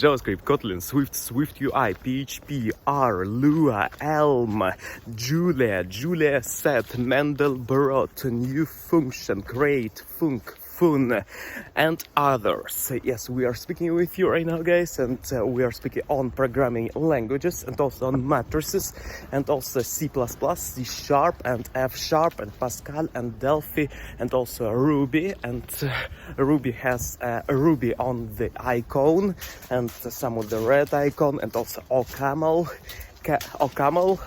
JavaScript, Kotlin, Swift, SwiftUI, PHP, R, Lua, Elm, Julia, Set, Mandelbrot, New Function, Create, Fun, and others. Yes, we are speaking with you right now, guys, and we are speaking on programming languages and also on matrices and also C++, C Sharp and F Sharp and Pascal and Delphi and also Ruby, and Ruby has Ruby on the icon and some of the red icon, and also OCaml.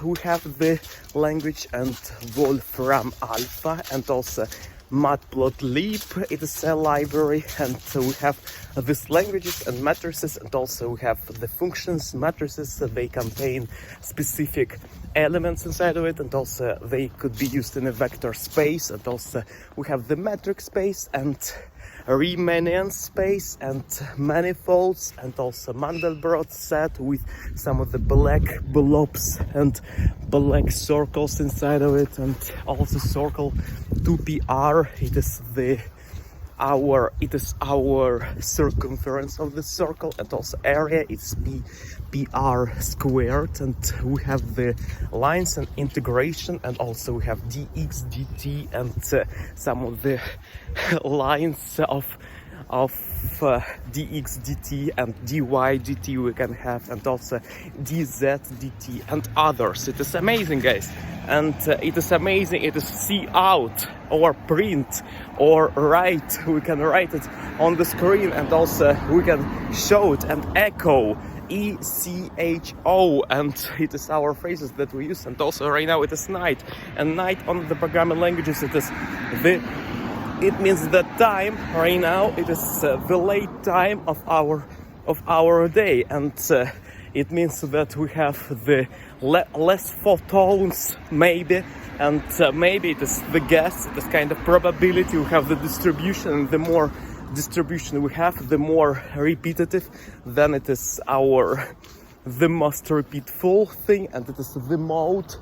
We have the language, and Wolfram Alpha, and also Matplotlib, it is a library, and we have these languages and matrices, and also we have the functions. Matrices, they contain specific elements inside of it, and also they could be used in a vector space, and also we have the metric space and Riemannian space and manifolds, and also Mandelbrot set with some of the black blobs and black circles inside of it, and also circle 2pr. It is our circumference of the circle, and also area is pr squared, and we have the lines and integration, and also we have dx, dt, and some of the lines of dx, dt, and dy, dt we can have, and also dz, dt, and others. It is amazing, guys, and it is amazing. It is see out or print or write. We can write it on the screen, and also we can show it and echo. ECHO, and it is our phrases that we use. And also right now it is night, and night on the programming languages, it means the time right now. It is the late time of our day, and it means that we have the less photons maybe, and maybe it is the guess, it is kind of probability. We have the distribution, and the more distribution we have, the more repetitive, then it is the most repeatful thing, and it is the mode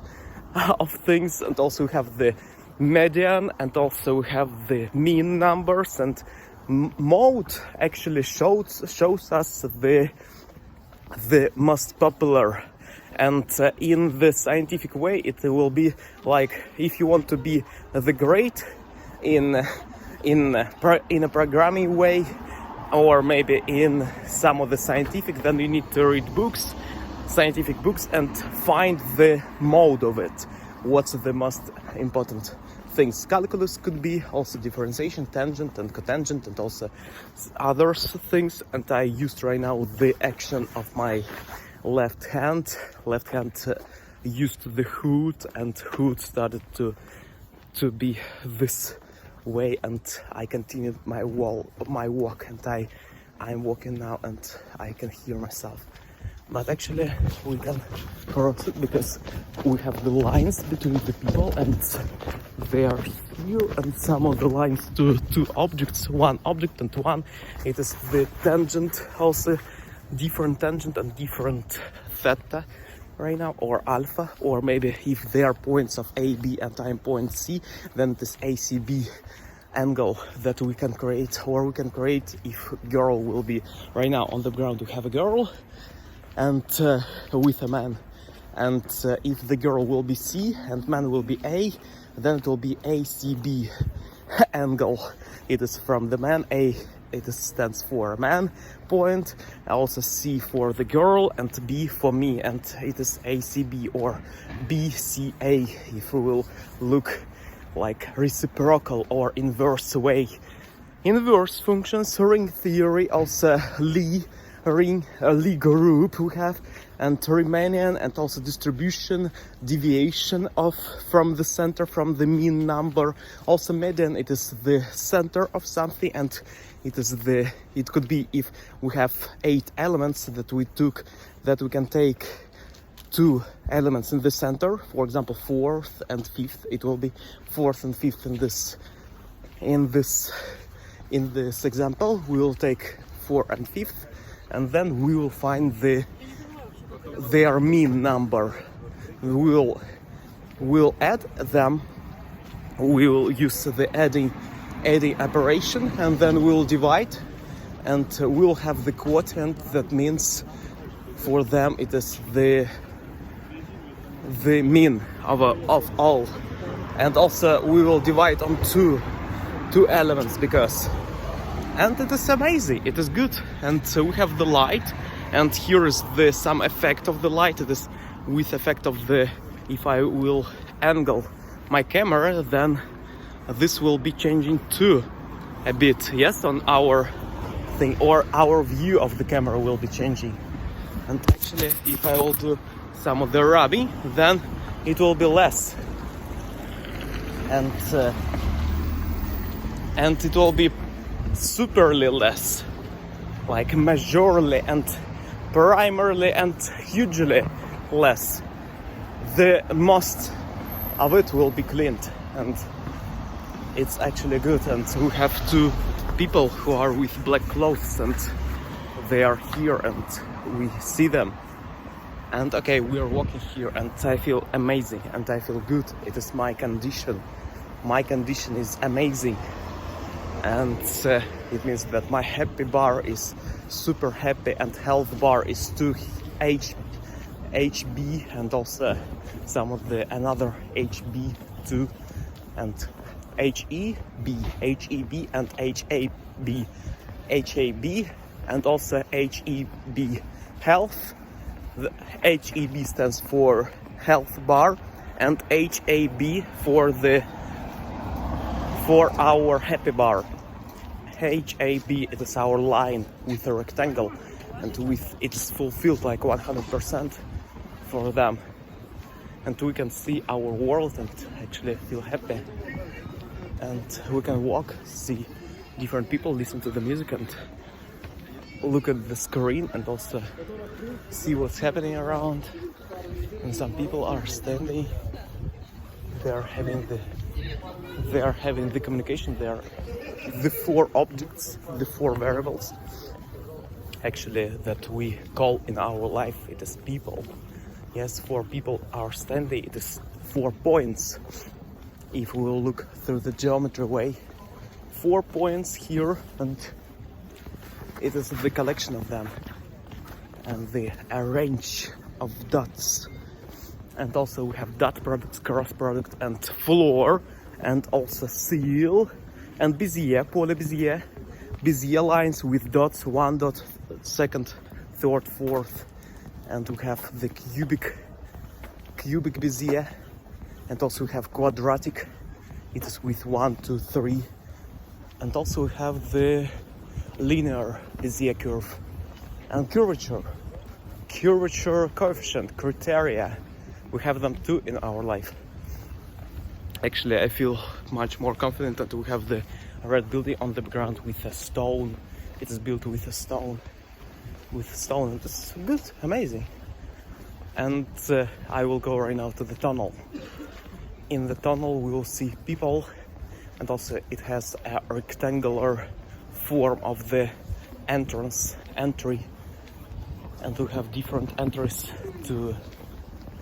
of things. And also we have the median, and also we have the mean numbers, and mode actually shows us the most popular. And in the scientific way, it will be like, if you want to be the great in a programming way, or maybe in some of the scientific, then you need to read scientific books, and find the mode of it. What's the most important things? Calculus could be also differentiation, tangent and cotangent, and also other things. And I used right now the action of my left hand used the hood, and hood started to be this way, and I continued my walk, and I'm walking now, and I can hear myself. But actually we can cross it, because we have the lines between the people, and they are here, and some of the lines to two objects, one object and one, it is the tangent, also different tangent and different theta right now, or alpha, or maybe if they are points of A, B, and I'm point C, then it is ACB angle that we can create, or we can create if girl will be right now on the ground. We have a girl and with a man, and if the girl will be C and man will be A, then it will be ACB angle. It is from the man. A, it stands for man point, also C for the girl, and B for me, and it is ACB or BCA if we will look like reciprocal or inverse way. Inverse functions, ring theory, also Lie group we have, and Riemannian, and also distribution, deviation from the center, from the mean number. Also median, it is the center of something, and it could be if we have 8 elements that we can take 2 elements in the center, for example 4th and 5th. It will be 4th and 5th in this example. We will take 4 and 5th, and then we will find their mean number. We'll add them. We will use the adding operation, and then we'll divide and we'll have the quotient. That means for them it is the mean of all, and also we will divide on two elements because, and it is amazing, it is good. And we have the light, and here is some effect of the light. It is with effect of the, if I will angle my camera, then this will be changing too a bit, yes, on our thing, or our view of the camera will be changing. And actually, if I will do some of the rubbing, then it will be less, and it will be superly less, like majorly and primarily and hugely less. The most of it will be cleaned, and it's actually good. And we have two people who are with black clothes, and they are here and we see them. And okay, we are walking here, and I feel amazing and I feel good. It is my condition. My condition is amazing, and it means that my happy bar is super happy, and health bar is 2HB, and also some of the another HB too, and HEB and HAB, and also HEB health. The HEB stands for health bar, and HAB for our happy bar. HAB, it is our line with a rectangle, and with it's fulfilled like 100% for them, and we can see our world and actually feel happy. And we can walk, see different people, listen to the music, and look at the screen, and also see what's happening around. And some people are standing, they are having the communication. They are the four objects, the four variables actually that we call in our life. It is people. Yes, four people are standing. It is 4 points. If we will look through the geometry way, 4 points here, and it is the collection of them and the arrange of dots. And also we have dot products, cross product, and floor, and also seal, and Bezier, poly Bezier, Bezier lines with dots, 1 dot, second, third, fourth, and we have the cubic Bezier, and also we have quadratic, it is with 1, 2, 3, and also we have the linear Bezier curve, and curvature coefficient, criteria. We have them too in our life. Actually, I feel much more confident that we have the red building on the ground with a stone. It is built with a stone. It's good, amazing. And I will go right now to the tunnel. In the tunnel we will see people, and also it has a rectangular form of the entry, and we have different entries to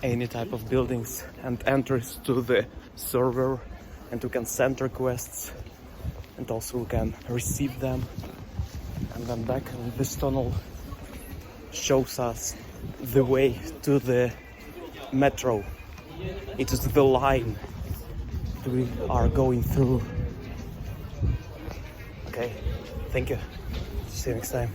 any type of buildings, and entries to the server, and we can send requests, and also we can receive them. And then back, and this tunnel shows us the way to the metro. It is the line we are going through. Okay, thank you. See you next time.